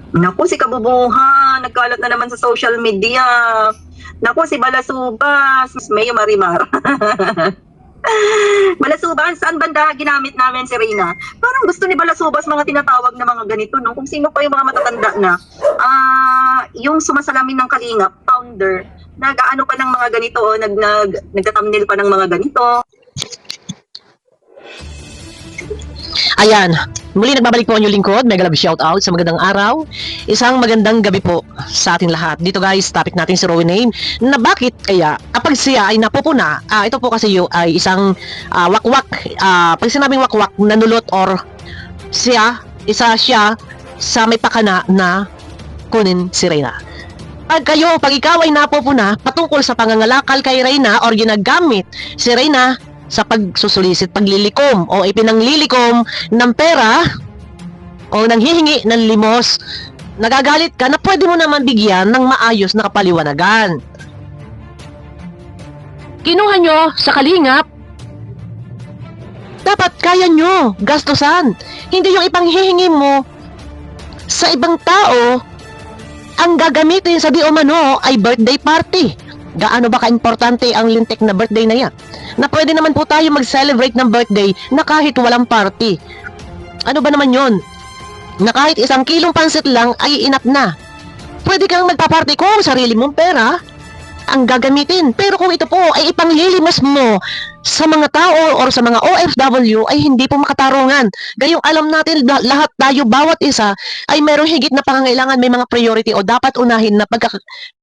Naku, si Kabubuhan, nagkalat na naman sa social media. Naku, si Balasubas, Mayo Marimar. Balasubas, saan banda ginamit namin si Reyna? Parang gusto ni Balasubas mga tinatawag na mga ganito, no? Kung sino pa yung mga matatanda na. Yung sumasalamin ng Kalingap, founder, nag-ano pa ng mga ganito, nagta-thumbnail pa ng mga ganito. Ayan, muli nagbabalik po ang inyong lingkod. Mega love shoutout sa magandang araw. Isang magandang gabi po sa ating lahat. Dito guys, topic natin si Rowan Name na bakit kaya kapag siya ay napupuna, ito po kasi ay isang wakwak. Pag sinabing wakwak, nanulot or isa siya sa may pakana na kunin si Reyna. Pag ikaw ay napupuna patungkol sa pangangalakal kay Reyna or ginagamit si Reyna sa pagsusulisit, paglilikom o ipinanglilikom ng pera o nanghihingi ng limos, nagagalit ka na pwede mo naman bigyan ng maayos na kapaliwanagan. Kinuha nyo sa Kalingap, dapat kaya nyo gastusan, hindi yung ipanghihingi mo sa ibang tao. Ang gagamitin sa di umano ay birthday party. Gaano ba ka-importante ang lintik na birthday na yan? Na pwede naman po tayo mag-celebrate ng birthday na kahit walang party. Ano ba naman yon? Na kahit 1 kilong pansit lang ay enough na. Pwede kang magpa-party kung sarili mong pera ang gagamitin. Pero kung ito po ay ipanglilimos mo sa mga tao or sa mga OFW ay hindi po makatarungan. Gayong alam natin lahat tayo, bawat isa ay merong higit na pangangailangan, may mga priority o dapat unahin na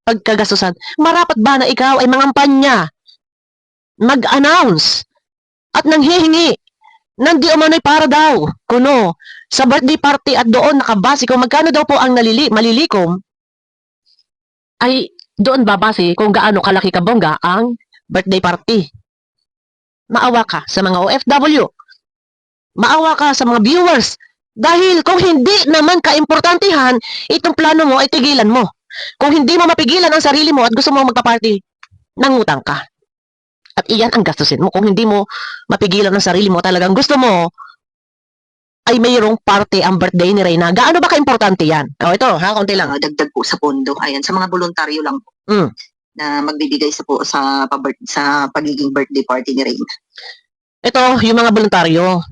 pagkagastusan. Marapat ba na ikaw ay mangampanya, mag-announce at nanghihingi ng di umano'y para daw kuno sa birthday party at doon nakabase kung magkano daw po ang malilikom ay doon babase kung gaano kalaki kabongga ang birthday party. Maawa ka sa mga OFW. Maawa ka sa mga viewers. Dahil kung hindi naman kaimportantihan, itong plano mo ay tigilan mo. Kung hindi mo mapigilan ang sarili mo at gusto mo magpa-party, nangutang ka. At iyan ang gastusin mo. Kung hindi mo mapigilan ang sarili mo, talagang gusto mo ay mayroong party ang birthday ni Reyna. Gaano ba ka-importante yan? O ito, konti lang. Dagdag po sa pondo. Ayan, sa mga voluntaryo lang po. Na magbibigay sa pagiging birthday party ni Reyna. Ito, yung mga voluntaryo.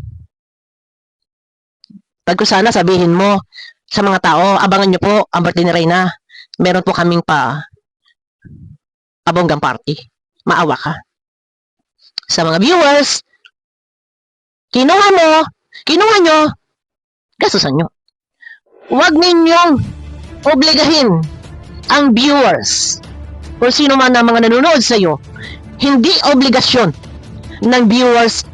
Pag ko sana sabihin mo sa mga tao, abangan nyo po ang birthday ni Reyna. Meron po kaming abonggang party. Maawa ka. Sa mga viewers, kinuha nyo, gastusan nyo. Huwag ninyong obligahin ang viewers kung sino man ang mga nanonood sa iyo. Hindi obligasyon ng viewers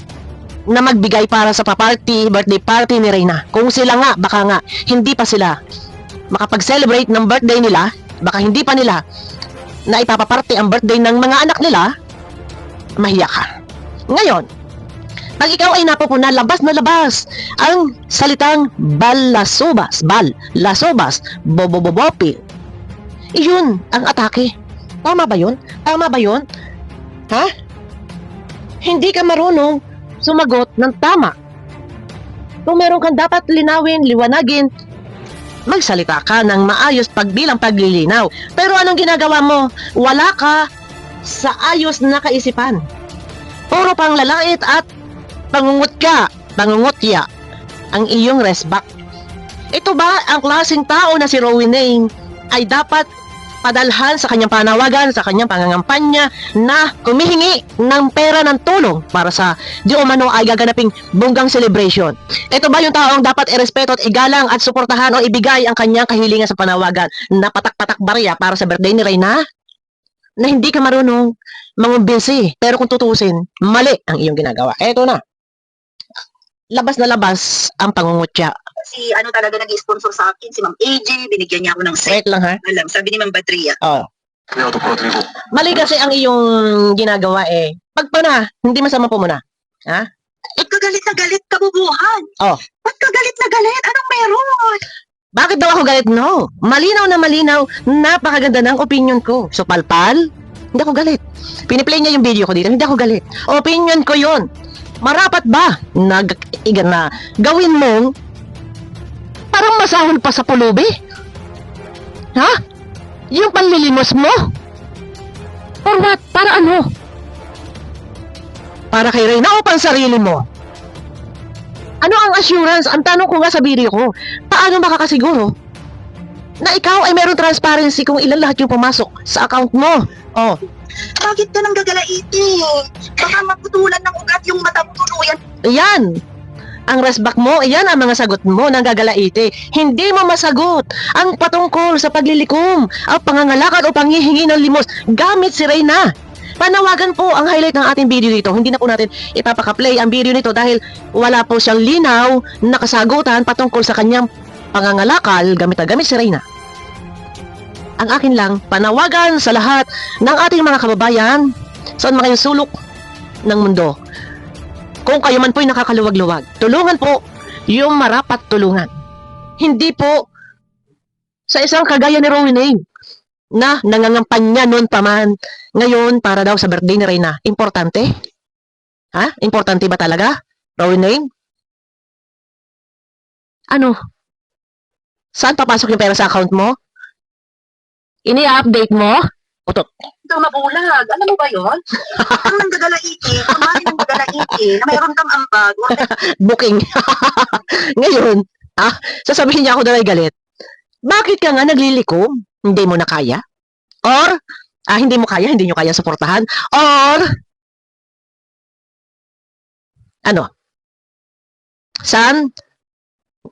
na magbigay para sa birthday party ni Reyna. Kung sila nga, baka nga, hindi pa sila makapag-celebrate ng birthday nila, baka hindi pa nila na ipapaparty ang birthday ng mga anak nila, mahiya ka. Ngayon, pag ikaw ay napupuna, labas na labas ang salitang balasubas, bobobobopi. Iyon ang atake. Tama ba yun? Ha? Hindi ka marunong sumagot ng tama. Kung meron kang dapat linawin, liwanagin, magsalita ka ng maayos bilang paglilinaw. Pero anong ginagawa mo? Wala ka sa ayos na kaisipan. Puro pang lalait at pangungutya ang iyong resback. Ito ba ang klaseng tao na si Rowan Name ay dapat padalhan sa kanyang panawagan, sa kanyang pangangampanya na kumihingi ng pera ng tulong para sa di umano ay gaganaping bonggang celebration? Ito ba yung taong dapat irespeto at igalang at suportahan o ibigay ang kanyang kahilingan sa panawagan na patak-patak barya para sa birthday ni Reyna? Na hindi ka marunong mangumbinsi, pero kung tutusin, mali ang iyong ginagawa. Eto na. Labas na labas ang pangungutya. Si talaga nag-sponsor sa akin, si Ma'am AJ, binigyan niya ako ng set. Wait lang ha. Alam, sabi ni Ma'am Badria. Oh. Mali kasi ang iyong ginagawa eh. Pagpana, hindi masama po muna. Ha? Ba't ka galit na galit, Kabubuhan? Oh. Ba't ka galit na galit? Anong meron? Bakit daw ako galit? No. Malinaw na malinaw. Napakaganda ng opinion ko. So palpal, hindi ako galit. Piniplay niya yung video ko dito. Hindi ako galit. Opinion ko yon. Marapat ba na gawin mong parang masahol pa sa pulubi? Ha? Yung panlilimos mo? For what? Para ano? Para kay Reyna o pansarili mo? Ano ang assurance? Ang tanong ko nga sa video ko, paano makakasiguro na ikaw ay meron transparency kung ilan lahat yung pumasok sa account mo? Oh, Bakit ka nang gagalaiti? Baka maputulan ng ugat yung mata mo tuluyan. ayan. Ang resback mo, ayan ang mga sagot mo ng gagalaite. Hindi mo masagot ang patungkol sa paglilikom, ang pangangalakad o panghihingi ng limos gamit si Reyna. Panawagan po ang highlight ng ating video dito. Hindi na po natin ipapaka-play ang video nito dahil wala po siyang linaw na kasagutan patungkol sa kanyang pangangalakal gamit na gamit si Reyna. Ang akin lang, panawagan sa lahat ng ating mga kababayan saan man kayong sulok ng mundo. Kung kayo man po'y nakakaluwag-luwag, tulungan po yung marapat tulungan. Hindi po sa isang kagaya ni Rowena na nangangampanya noon pa man ngayon para daw sa birthday ni Reyna. Importante? Ha? Importante ba talaga? Rowena? Ano? Saan papasok yung pera sa account mo? Ini-update mo? Utot. Ito mabulag. Alam mo ba yun? Ang nanggagalaiti, kumain ng gagalaiti, na mayroon kang ambag. Booking. Ngayon, sasabihin niya ako na ay galit. Bakit ka nga naglilikom? Hindi mo na kaya? Or, hindi mo kaya, hindi nyo kaya suportahan? Or, ano? Saan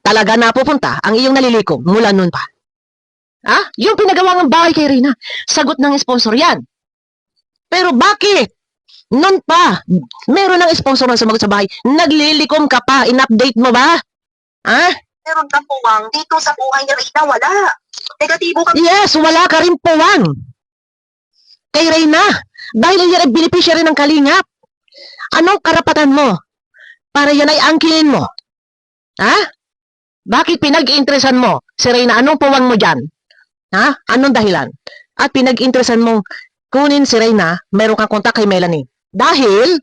talaga napupunta ang iyong nalilikom mula noon pa? Yung pinagawa ng bahay kay Reyna, sagot ng sponsor yan. Pero bakit? Noon pa, meron ng sponsor na sumagot sa bahay, naglilikom ka pa, in-update mo ba? Meron kang puwang dito sa buhay ni Reyna, wala. Negatibo ka. Yes, wala ka rin puwang. Kay Reyna, dahil yan ay beneficiary ng kalingap. Anong karapatan mo? Para yan ay angkinin mo. Bakit pinag-interesan mo si Reyna? Anong puwang mo dyan? Anong dahilan? At pinag-interesan mong kunin si Reyna, meron kang kontak kay Melanie. Dahil,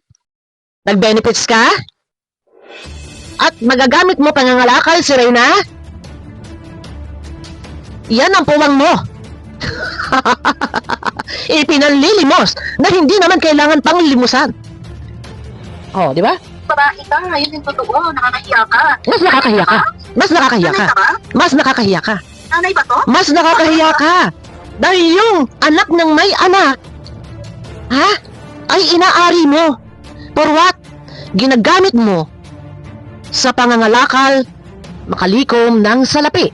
nag-benefits ka? At magagamit mo pangangalakal si Reyna? Yan ang puwang mo. Ipinanlilimos na hindi naman kailangan pang limusan. Oh, di ba? Babae ka, yun yung totoo, nakakahiya ka. Mas nakakahiya ka. Mas nakakahiya ka. Nanay ka ba? Mas nakakahiya ka. Nanay ba to? Mas nakakahiya ka. Dahil yung anak ng may anak, ay inaari mo. For what? Ginagamit mo sa pangangalakal, makalikom ng salapi.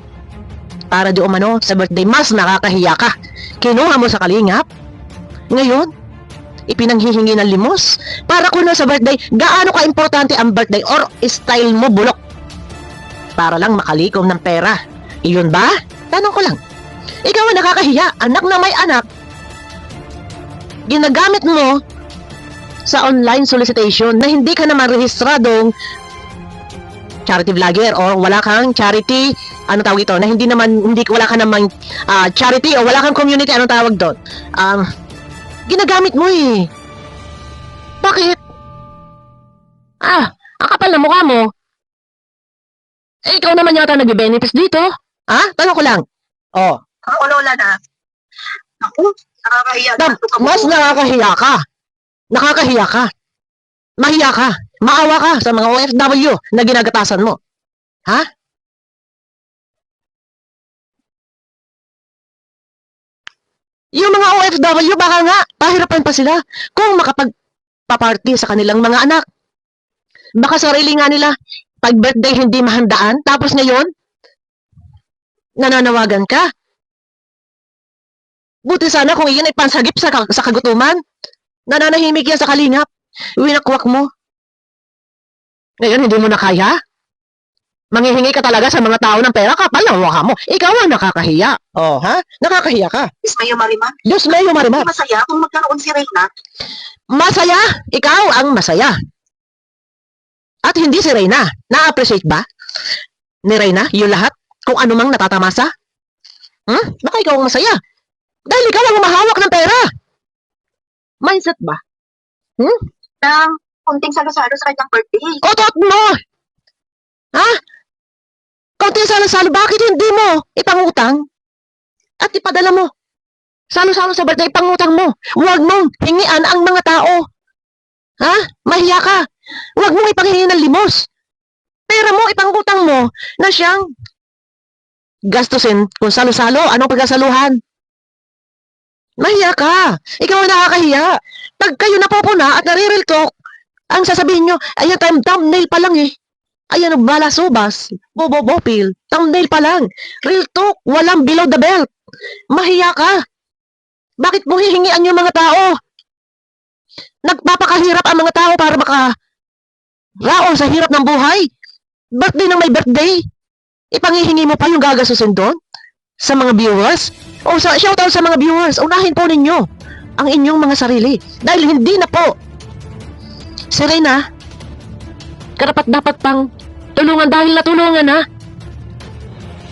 Para di umano sa birthday, mas nakakahiya ka. Kinuha mo sa kalingap. Ngayon, ipinanghihingi ng limos. Para kuno sa birthday, gaano ka-importante ang birthday or style mo bulok. Para lang makalikom ng pera. Iyon ba? Tanong ko lang. Ikaw ang nakakahiya, anak na may anak. Ginagamit mo sa online solicitation na hindi ka naman rehistradong charity vlogger or wala kang charity, ano tawag ito, na wala ka namang charity o wala kang community, ano tawag doon? Ginagamit mo eh. Bakit? Ang kapal na mukha mo. Ikaw naman yata nag-benefits dito. Tanong ko lang. Ako, lola na. Ako, nakakahiya. Mas nakakahiya ka. Nakakahiya ka. Mahiya ka. Maawa ka sa mga OFW na ginagatasan mo. Yung mga OFW, baka nga, pahirapan pa sila kung makapagpa-party sa kanilang mga anak. Baka sarili nga nila, pag birthday hindi mahandaan, tapos ngayon, nananawagan ka. Buti sana kung iyan ay pansagip sa kagutuman. Nananahimik yan sa kalingap. Winakwak mo. Ngayon, hindi mo na kaya? Manghihingi ka talaga sa mga tao ng pera, kapal ang mukha mo. Ikaw ang nakakahiya. Nakakahiya ka. Diyos mayo Marimar. Diyos mayo Marimar. Masaya kung magkaroon si Reyna. Masaya? Ikaw ang masaya. At hindi si Reyna. Na-appreciate ba ni Reyna yung lahat? Kung ano mang natatamasa? Baka ikaw ang masaya. Dahil ikaw ang humahawak ng pera. Mindset ba? Nang kunting salo-salo sa kanyang birthday. Otot mo! Kaunting salo-salo, bakit hindi mo ipangutang? at ipadala mo. Salo-salo sa birthday, pangutang mo. Huwag mong hingian ang mga tao. Ha? Mahiya ka. Huwag mong ipanghingi ng limos. Pera mo, ipangutang mo na siyang gastusin kung salo-salo, anong pagkasaluhan. Mahiya ka. Ikaw ang nakakahiya. Pag kayo napupuna at nare-real talk, ang sasabihin nyo, ayan, thumbnail pa lang eh. Ayan, balasubas, bobopil, thumbnail pa lang. Real talk, walang below the belt. Mahiya ka. Bakit mo hihingian yung mga tao? Nagpapakahirap ang mga tao para raon sa hirap ng buhay. Birthday ng may birthday. Ipanghihingi mo pa yung gagasusin doon sa mga viewers. O sa shoutout sa mga viewers, unahin po ninyo ang inyong mga sarili. Dahil hindi na po. Si Reyna, karapat dapat pang tulungan dahil natulungan na.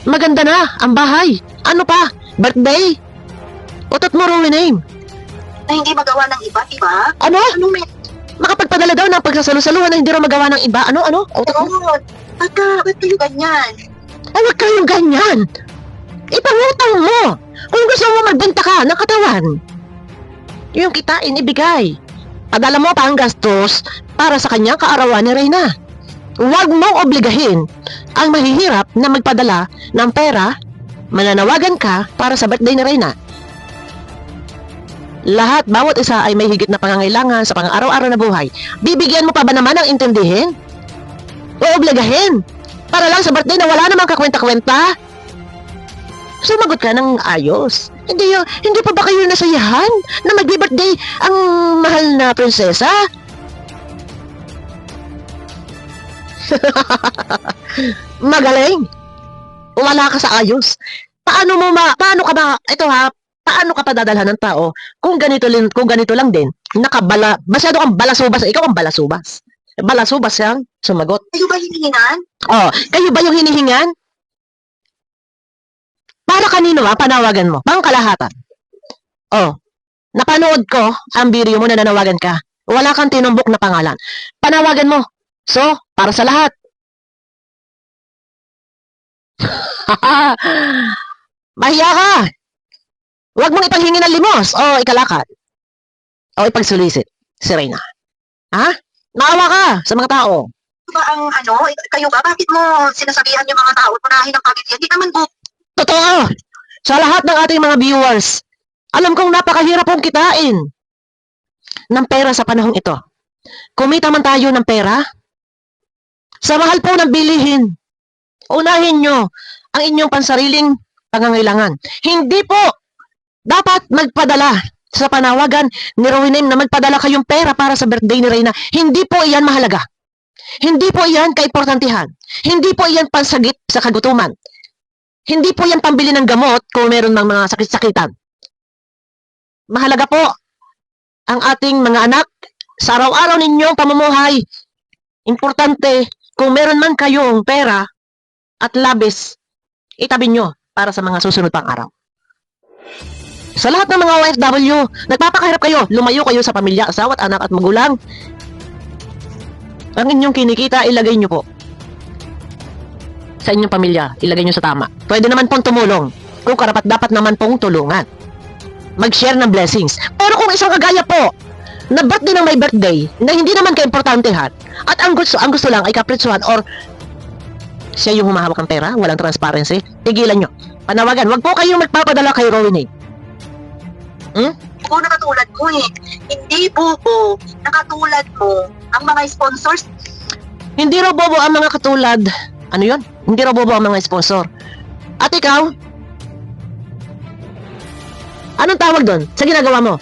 Maganda na ang bahay. Ano pa? Birthday? Utot mo, Rowan name. Na hindi magawa ng iba, diba? Ano? Anong may... Makapagpadala daw ng pagsasalusaluhan na hindi raw magawa ng iba. Ano? Utot mo? Oo, ba't kayo ganyan? Ay, huwag kayong ganyan. Ipangutang mo. Kung gusto mo magbenta ka ng katawan, yung kitain, ibigay. Padala mo pa ang gastos para sa kanyang kaarawan ni Reyna. Huwag mong obligahin ang mahihirap na magpadala ng pera, mananawagan ka para sa birthday ni Reyna. Lahat, bawat isa ay may higit na pangangailangan sa pang-araw-araw na buhay. Bibigyan mo pa ba naman ang intindihin? O obligahin? Para lang sa birthday na wala namang kakwenta-kwenta? Sumagot ka ng ayos. Hindi pa ba kayo nasayahan na magbi-birthday ang mahal na prinsesa? Magaling. Wala ka sa ayos. Paano ka pa dadalhan ng tao kung ganito lang din? Masyado kang balasubas. Ikaw ang balasubas. Balasubas siyang sumagot. Kayo ba hinihingan? Oh, kayo ba yung hinihingan? Para kanino panawagan mo? Pangkalahatan. Oh, napanood ko ang video mo na nanawagan ka. Wala kang tinumbok na pangalan. Panawagan mo. So, para sa lahat. Mahiya ka. Huwag mong ipanghingi ng limos o ikalakad. O ipagsulisit si Reyna. Ha? Maawa ka sa mga tao. Ba ang kayo ba? Bakit mo sinasabihan yung mga tao punahin ang pamilya? Hindi naman po. Totoo. Sa lahat ng ating mga viewers, alam kong napakahirap pong kitain ng pera sa panahong ito. Kumita man tayo ng pera, sa mahal po ng bilihin, unahin nyo ang inyong pansariling pangangailangan. Hindi po dapat magpadala sa panawagan ni Rowinem na magpadala kayong pera para sa birthday ni Reyna. Hindi po iyan mahalaga. Hindi po iyan kaimportantihan. Hindi po iyan pansagip sa kagutuman. Hindi po yan pambili ng gamot kung meron mang mga sakit-sakitan. Mahalaga po ang ating mga anak sa araw-araw ninyong pamumuhay. Importante kung meron man kayong pera at labis, itabi nyo para sa mga susunod pang araw. Sa lahat ng mga OFW, nagpapakahirap kayo, lumayo kayo sa pamilya, asawa at anak at magulang. Ang inyong kinikita, ilagay nyo po sa inyong pamilya, ilagay nyo sa tama. Pwede naman pong tumulong kung karapat dapat naman pong tulungan. Mag-share ng blessings. Pero kung isang kagaya po na birthday ng may birthday na hindi naman kaimportantehan at ang gusto lang ay kapritsuhan or siya yung humahawak ng pera, walang transparency, tigilan nyo. Panawagan, wag po kayong magpapadala kay Rowena. Po nakatulad mo eh. Hindi bobo. Nakatulad mo. Ang mga sponsors. Hindi raw bobo ang mga katulad. Ano yun? Hindi raw bobo ang mga sponsor. At ikaw? Anong tawag doon sa ginagawa mo?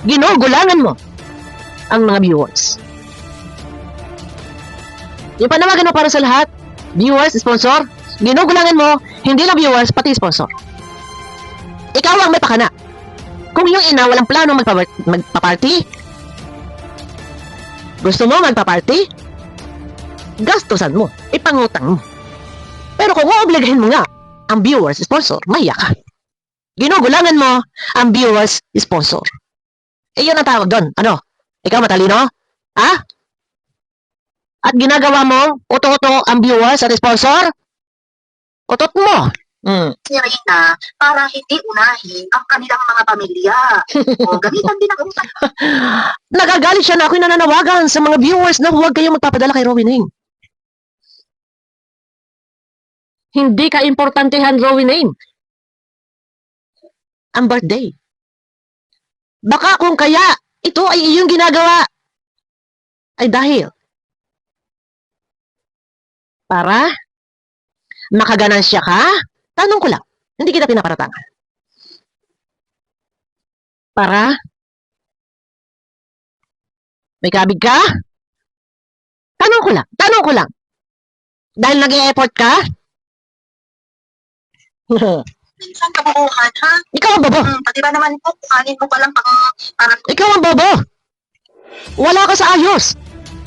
Ginugulangan mo ang mga viewers. Yung panawagan mo para sa lahat, viewers, sponsor, ginugulangan mo, hindi lang viewers, pati sponsor. Ikaw ang may pakana. Kung yung ina walang plano magpa-party, gusto mo magpa-party, gastusan mo, ipangutang mo. Pero kung oobligahin mo nga ang viewers, sponsor, mahiya ka. Ginugulangan mo ang viewers, sponsor. Yun ang tawag doon. Ano? Ikaw matalino? Ha? At ginagawa mo, uto-uto ang viewers at sponsor? Utot mo. Mm. ni Reyna para hindi unahin ang kanilang mga pamilya. O gamitan din ang utang. Nagagalit siya na ako'y nananawagan sa mga viewers na huwag kayong magpapadala kay Rowena. Hindi ka importantehan, Rowena, ang birthday. Baka kung kaya ito ay iyong ginagawa ay dahil para makaganansya ka? Tanong ko lang, hindi kita pinaparatangan. Para may kabig ka? Tanong ko lang. Dahil nag-e-effort ka? Minsan kabuuhan, ha? Ikaw ang bobo. Pati ba naman po, kukanin mo pa lang parang Ikaw ang bobo. Wala ka sa ayos.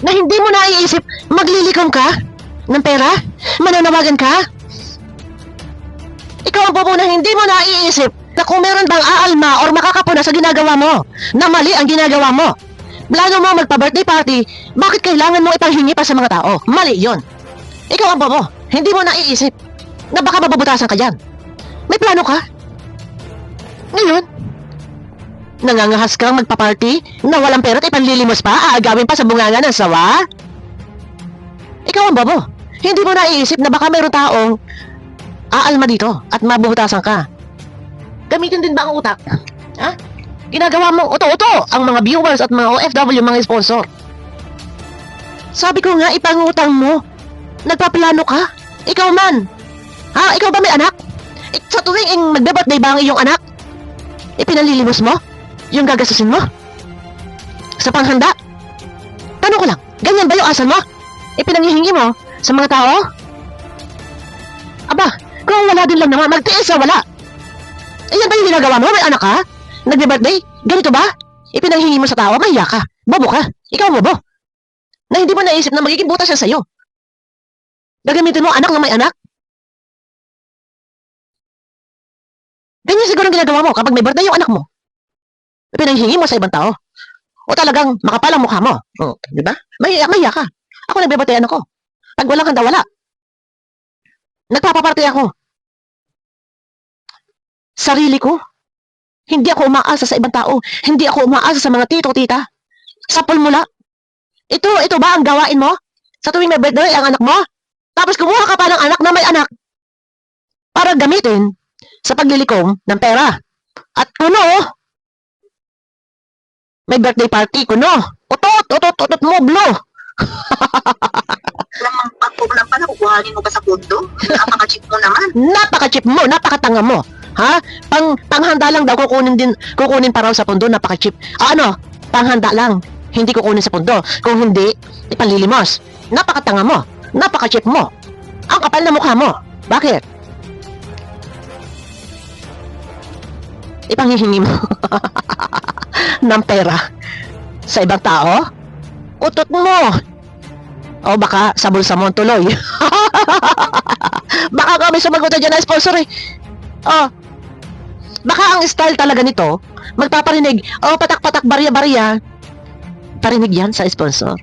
Na hindi mo naiisip maglilikom ka ng pera? Mananawagan ka? Ikaw ang bobo na hindi mo naiisip na kung meron bang aalma or makakapuna sa ginagawa mo, na mali ang ginagawa mo. Plano mo magpa-birthday party, bakit kailangan mo ipanghingi pa sa mga tao? Mali yon. Ikaw ang bobo, hindi mo naiisip na baka mabubutasan ka dyan. May plano ka? Ngayon, nangangahas kang magpa-party na walang pera at ipanlilimos pa, aagawin pa sa bunganga ng sawa? Ikaw ang bobo, hindi mo naiisip na baka mayroong taong aalma dito at mabubutasan ka. Gamitin din ba ang utak? Ha? Ginagawa mong uto-uto ang mga viewers at mga OFW, mga sponsor. Sabi ko nga, ipangutang mo. Nagpaplano ka? Ikaw man. Ha? Ikaw ba may anak? Sa tuwing magbe-birthday ba ang iyong anak? Ipinalilimos mo? Yung gagastusin mo? Sa panghanda? Tanong ko lang, ganyan ba yung asal mo? Ipinanghihingi mo sa mga tao? Aba, kung wala din lang naman, magtiis sa wala. Ayan ba yung ginagawa mo? May anak ka? Nagbe-birthday? Ganito ba? Ipinanghingi mo sa tao? Mahiya ka. Bobo ka. Ikaw bobo. Na hindi mo naisip na magiging butas siya sa'yo. Gagamitin mo anak na may anak? Ganyan siguro ang ginagawa mo kapag may birthday yung anak mo. Ipinanghingi mo sa ibang tao. O talagang makapal ang mukha mo. O, di ba? Mahiya ka. Ako nagbe-birthday ako. Pag walang handa, wala. Nagpapaparty ako. Sarili ko. Hindi ako umaasa sa ibang tao. Hindi ako umaasa sa mga tito-tita. Sa pulmula. Ito ba ang gawain mo? Sa tuwing may birthday ang anak mo? Tapos kumuha ka pa ng anak na may anak para gamitin sa paglilikom ng pera. At kuno, may birthday party, kuno. Utot mo, blow. Lang pala, kukuhanin mo pa sa pundo? Napaka-cheap mo naman. Napaka-cheap mo, napakatanga mo. Ha? Panghanda lang daw kukunin pa raw sa pundo, napaka-cheap. Ano? Panghanda lang, hindi kukunin sa pundo. Kung hindi, ipanlilimos. Napakatanga mo, napaka-cheap mo. Ang kapal na mukha mo. Bakit? Ipanghihingi mo ng pera sa ibang tao? Utot mo. O baka sa bulsa mo tuloy. Baka kami sumagot dyan na sponsor eh. Oh, baka ang style talaga nito, magpaparinig, patak-patak, barya-barya. Parinig yan sa sponsor.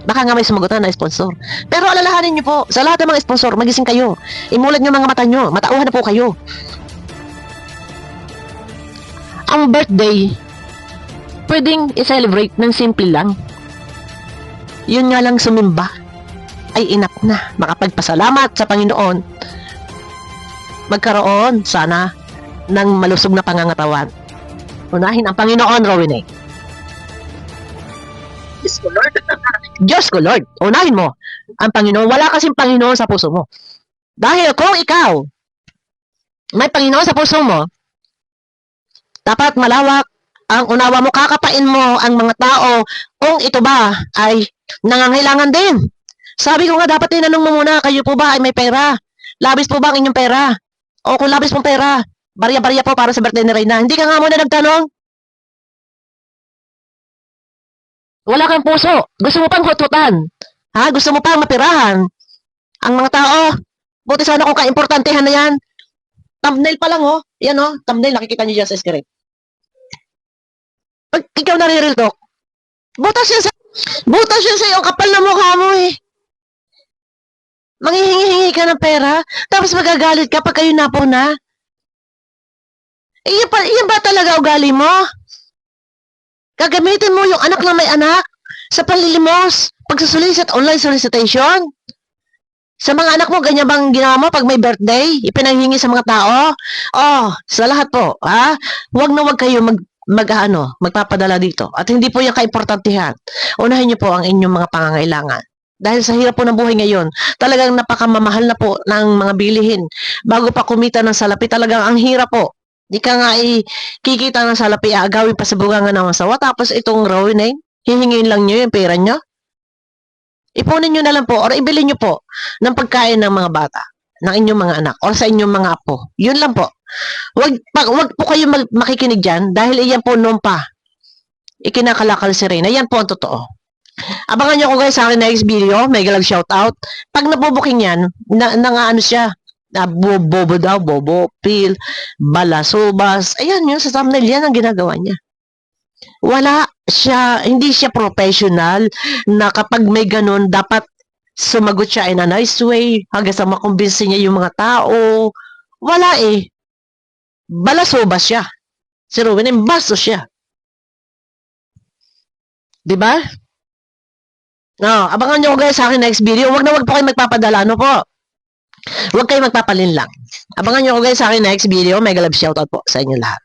Baka nga may sumagot na sponsor. Pero alalahanin niyo po, sa lahat ng mga sponsor, magising kayo. Imulat niyo mga mata niyo, matauhan na po kayo. Ang birthday, pwedeng i-celebrate ng simple lang. Yun nga lang sumimba ay enough na makapagpasalamat sa Panginoon. Magkaroon sana ng malusog na pangangatawan. Unahin ang Panginoon, Rowena. Diyos ko, Lord. Diyos ko, Lord. Unahin mo ang Panginoon. Wala kasing Panginoon sa puso mo. Dahil kung ikaw may Panginoon sa puso mo, dapat malawak ang unawa mo, kakapain mo ang mga tao kung ito ba ay nangangailangan din. Sabi ko nga, dapat tinanong mo muna, kayo po ba ay may pera? Labis po ba ang inyong pera? O kung labis pong pera, barya-barya po para sa birthday ni Reyna. Hindi ka nga muna nagtanong? Wala kang puso. Gusto mo pang hututan. Ha? Gusto mo pang mapirahan. Ang mga tao, buti sana kung kaimportantehan na yan. Thumbnail pa lang, oh. Yan, oh. Thumbnail, nakikita niyo dyan sa screen. Pag ikaw nare-real talk, butas yan sa iyo. Kapal na mukha mo, eh. Manghihingi-hingi ka ng pera, tapos magagalit ka pag kayo napuna. Iyan ba talaga ugali mo? Gagamitin mo yung anak na may anak sa panlilimos, pagsusulisit, online solicitation. Sa mga anak mo, ganyan bang ginawa mo pag may birthday? Ipinanghingi sa mga tao? Oh, sa lahat po, ha? Huwag kayo magpapadala dito. At hindi po yung kaimportantihan. Unahin niyo po ang inyong mga pangangailangan. Dahil sa hirap po ng buhay ngayon, talagang napakamamahal na po ng mga bilihin. Bago pa kumita ng salapi, talagang ang hirap po. Di ka nga kikita ng salapi, agawin pa sa bugangan ng masawa. Tapos itong rawin hihingin lang nyo yung pera nyo. Ipunin nyo na lang po or ibili nyo po ng pagkain ng mga bata, ng inyong mga anak or sa inyong mga apo. Yun lang po. Wag po kayo makikinig dyan dahil iyan po noon pa. Ikinakalakal si Reyna. Yan po ang totoo. Abangan nyo ko guys sa akin next video. May galag shoutout. Pag nabubuking yan, ano siya, bobo daw, bobo, pil, balasubas. Ayan yun, sa thumbnail yan ang ginagawa niya. Hindi siya professional na kapag may ganun, dapat sumagot siya in a nice way hanggang sa makumbinsi niya yung mga tao. Wala eh. Balasubas siya. Si Ruben, bastos siya. Diba? No, abangan nyo guys sa akin next video. Wag po kayo magpapadala, ano po? Huwag kayo magpapalinlang. Abangan nyo guys sa akin next video. Mega love shoutout po sa inyo lahat.